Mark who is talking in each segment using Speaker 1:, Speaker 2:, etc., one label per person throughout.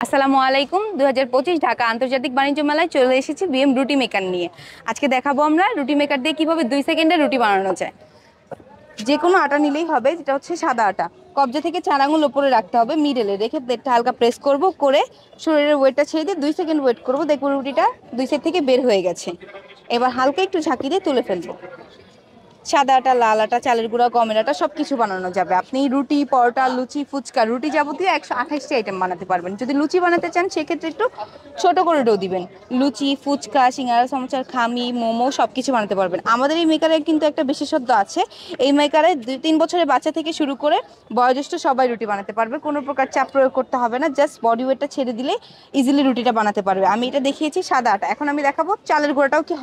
Speaker 1: আসসালামু আলাইকুম। 2025 ঢাকা আন্তর্জাতিক বাণিজ্য মেলায় চলে এসেছি বিএম রুটি মেকার নিয়ে। আজকে দেখাবো আমরা রুটি মেকার দিয়ে কিভাবে 2 সেকেন্ডে রুটি বানানো যায়। যে কোনো আটা নিলেই হবে, যেটা হচ্ছে সাদা আটা। কবজা থেকে 4 আঙুল উপরে রাখতে হবে, মিডলে রেখে প্লেটটা হালকা প্রেস করব, করে শরীরের ওয়েটটা ছেড়ে দিয়ে 2 সেকেন্ড ওয়েট করব। দেখবো রুটিটা 2 সাইড থেকে বের হয়ে গেছে। এবার হালকা একটু ঝাঁকি দিয়ে তুলে ফেলবো। সাদা আটা, লাল আটা, চালের গুঁড়া, গমের আটা সবকিছু বানানো যাবে। আপনি রুটি, পরোটা, লুচি, ফুচকা, রুটি যাবতীয় 128টি আইটেম বানাতে পারবেন। যদি লুচি বানাতে চান সেক্ষেত্রে একটু ছোট করে ডো দিবেন। লুচি, ফুচকা, সিঙ্গারা, সমোসার খামি, মোমো সবকিছু বানাতে পারবেন। আমাদের এই মেকারে কিন্তু একটা বিশেষত্ব আছে। এই মেকারে 2-3 বছরের বাচ্চা থেকে শুরু করে বয়োজ্যেষ্ঠ সবাই রুটি বানাতে পারবে। কোনো প্রকার চাপ প্রয়োগ করতে হবে না, জাস্ট বডি ওয়েটটা ছেড়ে দিলে ইজিলি রুটিটা বানাতে পারবে। আমি এটা দেখিয়েছি সাদা আটা, এখন আমি দেখাবো চালের গুঁড়াটাও কি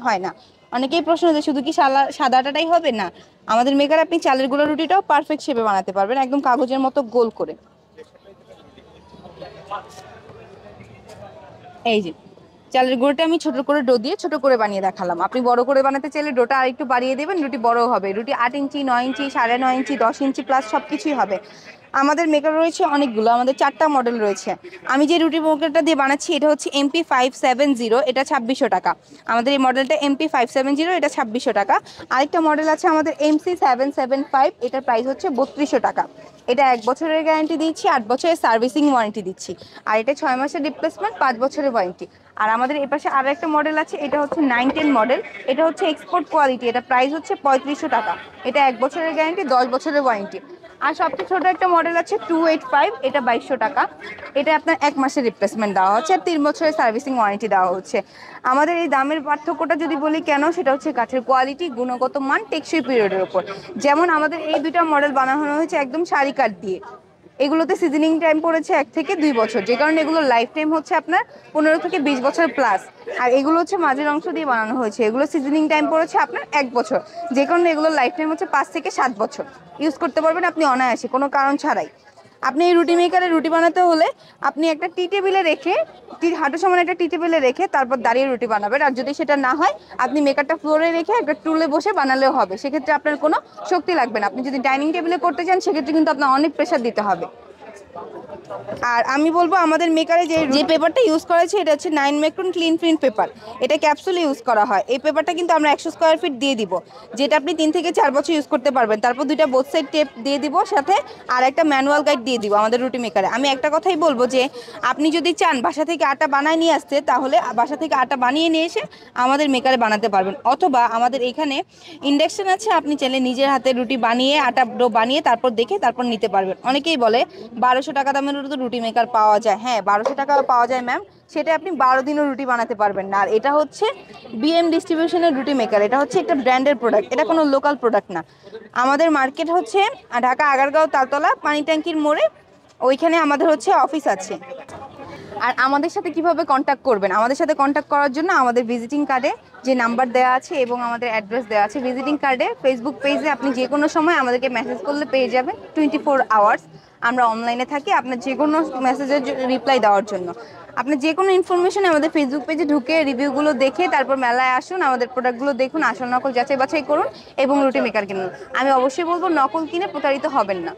Speaker 1: হয় না। অনেকেই প্রশ্ন যে শুধু কি সাদা আটাটাই হবে, না, আমাদের মেকার আপনি চালের গুঁড়া রুটিটাও পারফেক্ট শেপে বানাতে পারবেন, একদম কাগজের মতো গোল করে। এই যে চালের গুঁড়োটা আমি ছোট করে ডো দিয়ে ছোট করে বানিয়ে দেখালাম। আপনি বড় করে বানাতে চাইলে ডোটা আর একটু বাড়িয়ে দেবেন, রুটি বড় হবে। রুটি 8 ইঞ্চি, 9 ইঞ্চি, 9.5 ইঞ্চি, 10 ইঞ্চি প্লাস সবকিছুই হবে। আমাদের মেকার রয়েছে অনেকগুলো, আমাদের 4টা মডেল রয়েছে। আমি যে রুটি মেকারটা দিয়ে বানাচ্ছি এটা হচ্ছে MP570, এটা 2600 টাকা। আমাদের এই মডেলটা MP570, এটা 2600 টাকা। আরেকটা মডেল আছে আমাদের MC775, এটার প্রাইস হচ্ছে 3200 টাকা। এটা 1 বছরের গ্যারান্টি দিচ্ছি, 8 বছরের সার্ভিসিং ওয়ারেন্টি দিচ্ছি। আর এটা 6 মাসের রিপ্লেসমেন্ট, 5 বছরের ওয়ারেন্টি। আর আমাদের এই পাশে আরো একটা মডেল আছে, এটা হচ্ছে 910 মডেল। এটা হচ্ছে এক্সপোর্ট কোয়ালিটি, এটা প্রাইস হচ্ছে 3500 টাকা। এটা 1 বছরের গ্যারান্টি, 10 বছরের ওয়ারেন্টি। আর সবচেয়ে ছোট একটা মডেল আছে 285, এটা 2200 টাকা। এটা আপনার 1 মাসের রিপ্লেসমেন্ট দেওয়া হচ্ছে আর 3 বছরের সার্ভিসিং ওয়ারেন্টি দেওয়া হচ্ছে। আমাদের এই দামের পার্থক্যটা যদি বলি কেন, সেটা হচ্ছে কাঠের কোয়ালিটি, গুণগত মান, টেকসই পিরিয়ডের উপর। যেমন আমাদের এই দুইটা মডেল বানানো হয়েছে একদম সারি কাঠ দিয়ে। এগুলোতে সিজনিং টাইম পড়েছে 1 থেকে 2 বছর, যে কারণে এগুলো লাইফ টাইম হচ্ছে আপনার 15 থেকে 20 বছর প্লাস। আর এগুলো হচ্ছে মাঝের অংশ দিয়ে বানানো হয়েছে, এগুলো সিজনিং টাইম পড়েছে আপনার 1 বছর, যে কারণে এগুলো লাইফ টাইম হচ্ছে 5 থেকে 7 বছর ইউজ করতে পারবেন আপনি অনায়াসে, কোনো কারণ ছাড়াই। আপনি এই রুটি মেকারে রুটি বানাতে হলে আপনি একটা টি টেবিলে রেখে, হাঁটু সমান একটা টি টেবিলে রেখে তারপর দাঁড়িয়ে রুটি বানাবেন। আর যদি সেটা না হয়, আপনি মেকারটা ফ্লোরে রেখে একটা টুলে বসে বানালেও হবে, সেক্ষেত্রে আপনার কোনো শক্তি লাগবে না। আপনি যদি ডাইনিং টেবিলে করতে চান সেক্ষেত্রে কিন্তু আপনার অনেক প্রেশার দিতে হবে। আর আমি বলবো আমাদের মেকারে যে পেপারটা ইউজ করা হয়েছে এটা হচ্ছে 9 মাইক্রন ক্লিন প্রিন্ট পেপার। এটা ক্যাপসুলে ইউজ করা হয়। এই পেপারটা কিন্তু আমরা 100 স্কোয়ার ফিট দিয়ে দিব, যেটা আপনি 3 থেকে 4 বছর ইউজ করতে পারবেন। তারপর 2টা বোথ সাইড টেপ দিয়ে দিব, সাথে আর একটা ম্যানুয়াল গাইড দিয়ে দিব আমাদের রুটি মেকারে। আমি একটা কথাই বলবো যে আপনি যদি চান বাসা থেকে আটা বানায় নিয়ে আসতে, তাহলে বাসা থেকে আটা বানিয়ে নিয়ে এসে আমাদের মেকারে বানাতে পারবেন। অথবা আমাদের এখানে ইন্ডাকশন আছে, আপনি চাইলে নিজের হাতে রুটি বানিয়ে আটা ডো বানিয়ে তারপর দেখে তারপর নিতে পারবেন। অনেকেই বলে 1200 টাকা দামের রুটি মেকার পাওয়া যায়। হ্যাঁ, 1200 টাকাও পাওয়া যায় ম্যাম, সেটা আপনি 12 দিনও রুটি বানাতে পারবেন না। আর এটা হচ্ছে বিএম ডিস্ট্রিবিউশনের রুটি মেকার, এটা হচ্ছে একটা ব্র্যান্ডের প্রোডাক্ট, এটা কোনো লোকাল প্রোডাক্ট না। আমাদের মার্কেট হচ্ছে ঢাকা আগারগাঁও তালতলা পানি ট্যাঙ্কির মোড়ে, ওইখানে আমাদের হচ্ছে অফিস আছে। আর আমাদের সাথে কিভাবে কন্ট্যাক্ট করবেন, আমাদের সাথে কন্ট্যাক্ট করার জন্য আমাদের ভিজিটিং কার্ডে যে নাম্বার দেওয়া আছে এবং আমাদের অ্যাড্রেস দেওয়া আছে, ভিজিটিং কার্ডে, ফেসবুক পেজে আপনি যে কোনো সময় আমাদেরকে মেসেজ করলে পেয়ে যাবেন। 24 আওয়ার্স আমরা অনলাইনে থাকি আপনার যে কোনো মেসেজের রিপ্লাই দেওয়ার জন্য। আপনি যে কোনো ইনফরমেশন আমাদের ফেসবুক পেজে ঢুকে রিভিউগুলো দেখে তারপর মেলায় আসুন, আমাদের প্রোডাক্টগুলো দেখুন, আসল নকল যাচাই বাছাই করুন এবং রুটি মেকার কিনুন। আমি অবশ্যই বলবো নকল কিনে প্রতারিত হবেন না।